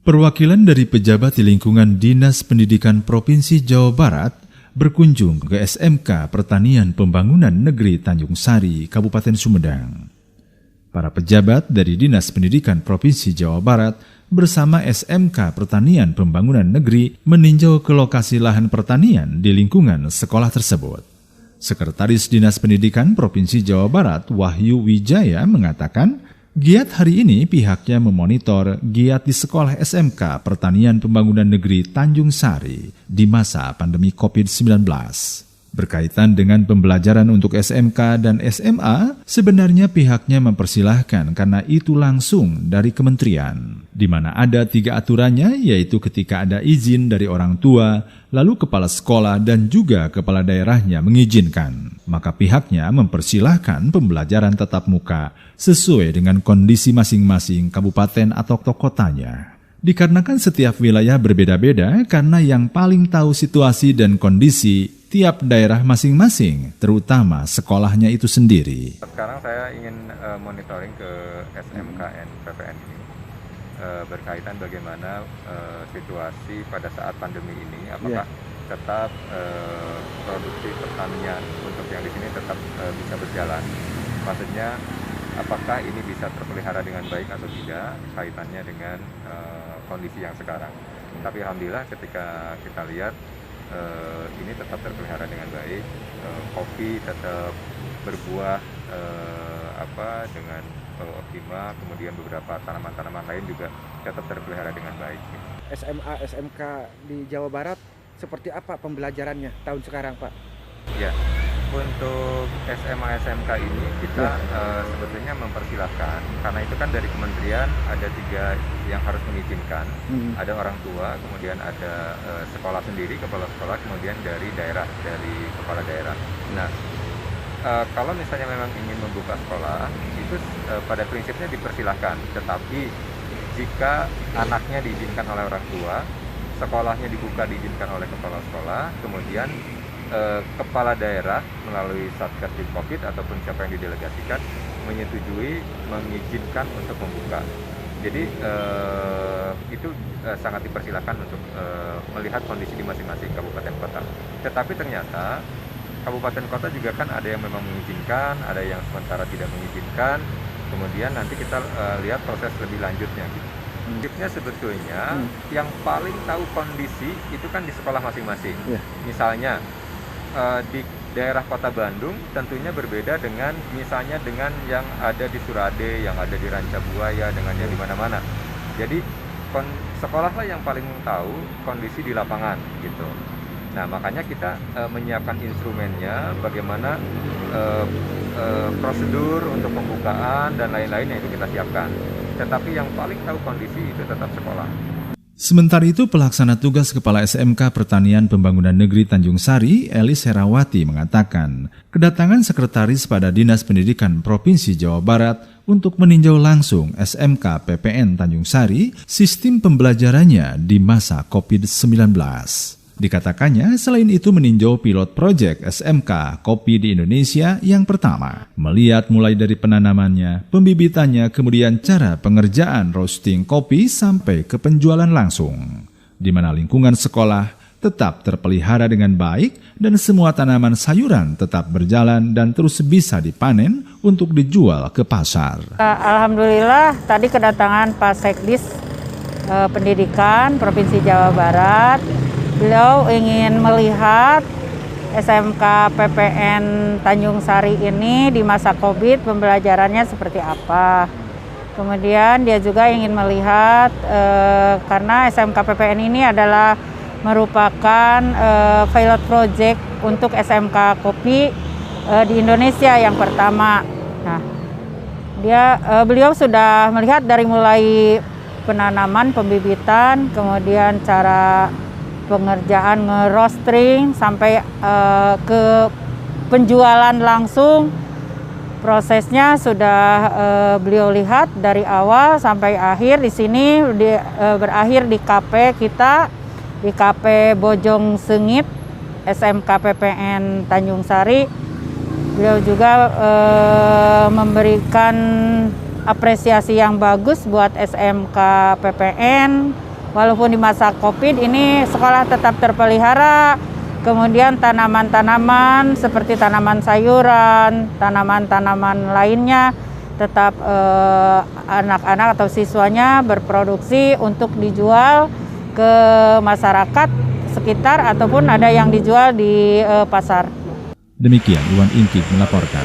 Perwakilan dari pejabat di lingkungan Dinas Pendidikan Provinsi Jawa Barat berkunjung ke SMK Pertanian Pembangunan Negeri Tanjung Sari, Kabupaten Sumedang. Para pejabat dari Dinas Pendidikan Provinsi Jawa Barat bersama SMK Pertanian Pembangunan Negeri meninjau ke lokasi lahan pertanian di lingkungan sekolah tersebut. Sekretaris Dinas Pendidikan Provinsi Jawa Barat, Wahyu Wijaya, mengatakan, giat hari ini pihaknya memonitor giat di sekolah SMK Pertanian Pembangunan Negeri Tanjung Sari di masa pandemi COVID-19. Berkaitan dengan pembelajaran untuk SMK dan SMA, sebenarnya pihaknya mempersilahkan karena itu langsung dari kementerian, di mana ada 3 aturannya, yaitu ketika ada izin dari orang tua, lalu kepala sekolah dan juga kepala daerahnya mengizinkan. Maka pihaknya mempersilahkan pembelajaran tatap muka sesuai dengan kondisi masing-masing kabupaten atau kotanya. Dikarenakan setiap wilayah berbeda-beda karena yang paling tahu situasi dan kondisi tiap daerah masing-masing, terutama sekolahnya itu sendiri. Sekarang saya ingin monitoring ke SMKN PPN ini berkaitan bagaimana situasi pada saat pandemi ini, apakah tetap produksi pertanian untuk yang di sini tetap bisa berjalan. Maksudnya apakah ini bisa terpelihara dengan baik atau tidak kaitannya dengan kondisi yang sekarang. Tapi alhamdulillah ketika kita lihat ini tetap terpelihara dengan baik, kopi tetap berbuah dengan optimal, kemudian beberapa tanaman-tanaman lain juga tetap terpelihara dengan baik. SMA, SMK di Jawa Barat seperti apa pembelajarannya tahun sekarang, Pak? Ya, untuk SMA, SMK ini kita sebetulnya mempersilahkan, karena itu kan dari kementerian ada 3 yang harus mengizinkan, ada orang tua, kemudian ada sekolah sendiri, kepala sekolah, kemudian dari daerah, dari kepala daerah. Nah, kalau misalnya memang ingin membuka sekolah, itu pada prinsipnya dipersilahkan, tetapi jika anaknya diizinkan oleh orang tua, sekolahnya dibuka diizinkan oleh kepala sekolah, kemudian kepala daerah melalui Satgas Covid ataupun siapa yang didelegasikan menyetujui, mengizinkan untuk membuka. Jadi itu sangat dipersilakan untuk melihat kondisi di masing-masing kabupaten kota. Tetapi ternyata kabupaten kota juga kan ada yang memang mengizinkan, ada yang sementara tidak mengizinkan. Kemudian nanti kita lihat proses lebih lanjutnya. Tipsnya sebetulnya yang paling tahu kondisi itu kan di sekolah masing-masing. Misalnya di daerah Kota Bandung tentunya berbeda dengan misalnya dengan yang ada di Surade, yang ada di Rancabuaya, dengan yang di mana-mana. Jadi sekolahlah yang paling tahu kondisi di lapangan gitu. Nah, makanya kita menyiapkan instrumennya, bagaimana prosedur untuk pembukaan dan lain-lain yang itu kita siapkan. Tetapi yang paling tahu kondisi itu tetap sekolah. Sementara itu, pelaksana tugas Kepala SMK Pertanian Pembangunan Negeri Tanjung Sari, Elis Herawati, mengatakan kedatangan sekretaris pada Dinas Pendidikan Provinsi Jawa Barat untuk meninjau langsung SMK PPN Tanjung Sari sistem pembelajarannya di masa COVID-19. Dikatakannya, selain itu meninjau pilot project SMK Kopi di Indonesia yang pertama, melihat mulai dari penanamannya, pembibitannya, kemudian cara pengerjaan roasting kopi sampai ke penjualan langsung, di mana lingkungan sekolah tetap terpelihara dengan baik dan semua tanaman sayuran tetap berjalan dan terus bisa dipanen untuk dijual ke pasar. Alhamdulillah, tadi kedatangan Pak Sekdis Pendidikan Provinsi Jawa Barat. Beliau ingin melihat SMK PPN Tanjung Sari ini di masa COVID pembelajarannya seperti apa. Kemudian dia juga ingin melihat karena SMK PPN ini adalah merupakan pilot project untuk SMK kopi di Indonesia yang pertama. Nah, beliau sudah melihat dari mulai penanaman, pembibitan, kemudian cara pengerjaan nge-roasting sampai ke penjualan langsung. Prosesnya sudah beliau lihat dari awal sampai akhir. Di sini berakhir di KP kita, di KP Bojong Sengit SMK PPN Tanjung Sari. Beliau juga memberikan apresiasi yang bagus buat SMK PPN walaupun di masa COVID ini sekolah tetap terpelihara. Kemudian tanaman-tanaman seperti tanaman sayuran, tanaman-tanaman lainnya tetap anak-anak atau siswanya berproduksi untuk dijual ke masyarakat sekitar ataupun ada yang dijual di pasar. Demikian Iwan Ingkik melaporkan.